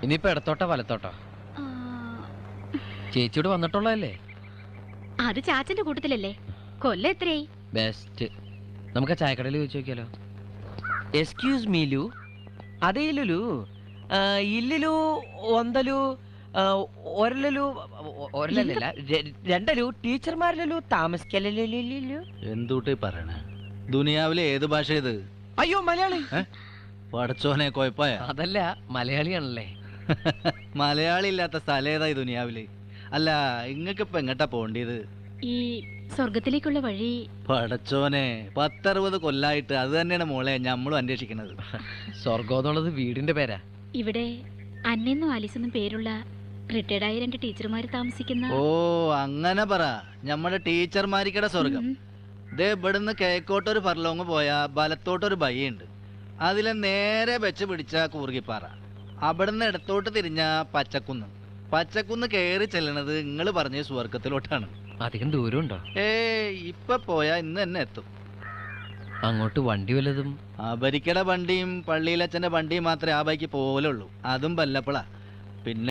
ഇനിയിപ്പോ ഇടത്തോട്ടോ വലത്തോട്ടോ? ചേച്ചിയോട് വന്നിട്ടുള്ളതല്ലേ? അത് ചാച്ചന്റെ കൂട്ടത്തിലല്ലേ? കൊല്ലം എത്രയായി? ബെസ്റ്റ്. നമുക്ക് ചായക്കടയിൽ ചോദിച്ചു നോക്കിയാലോ? എക്സ്ക്യൂസ് മീ ലു. അതേ ലുലു, ഇല്ലിലു ഒന്തലു ഒരലു ഒരലല്ല രണ്ടലു ടീച്ചർമാരിലു താമസിക്കലു. എന്തൂട്ടി പറയണേ? ദുനിയാവിലെ ഏത് ഭാഷ ഇത്? അയ്യോ, മലയാളി. പടച്ചോനെ കൊഴപ്പായ. അതല്ല, മലയാളിയാണല്ലേ. മലയാളി ഇല്ലാത്ത സ്ഥലം ഏതാ ഈ ദുനിയാവില്? അല്ല, ഇങ്ങക്ക് ഇപ്പൊ എങ്ങട്ടാ പോണ്ടിയത്? ഈ സ്വർഗത്തിലേക്കുള്ള വഴി. പടച്ചോനെ, 10-60 കൊല്ലായിട്ട് അത് തന്നെയാണ് മോളെ ഞമ്മളും അന്വേഷിക്കുന്നത്. സ്വർഗം എന്നുള്ളത് വീടിന്റെ പേരാ. ഇവിടെ അന്നെന്നും ആലീസെന്നും പേരുള്ള റിട്ടയർഡായ 2 ടീച്ചർമാര് താമസിക്കുന്ന. ഓ, അങ്ങനെ പറ. ഞമ്മടെ ടീച്ചർമാരിക്കടെ സ്വർഗം. ദേ ഇവിടുന്ന് കിഴക്കോട്ടൊരു ഫർലോങ് പോയാ വലത്തോട്ടൊരു ബയ്യുണ്ട്. അതിലെ നേരെ വെച്ച് പിടിച്ച കൂർഗിപ്പാറ. അവിടുന്ന് ഇടത്തോട്ട് തിരിഞ്ഞ പച്ചക്കുന്ന്. പച്ചക്കുന്ന് കയറി ചെല്ലണത് നിങ്ങൾ പറഞ്ഞ സ്വർഗത്തിലോട്ടാണ്. അധികം ദൂരമുണ്ടോ? ഇപ്പൊ പോയാ ഇന്ന് തന്നെ എത്തും. അങ്ങോട്ട് വണ്ടി വല്ലതും? അബരിക്കട വണ്ടിയും പള്ളിയിലച്ഛന്റെ വണ്ടിയും മാത്രമേ ആ ബൈക്ക് പോലുള്ളൂ. അതും വല്ലപ്പോഴാ. പിന്നെ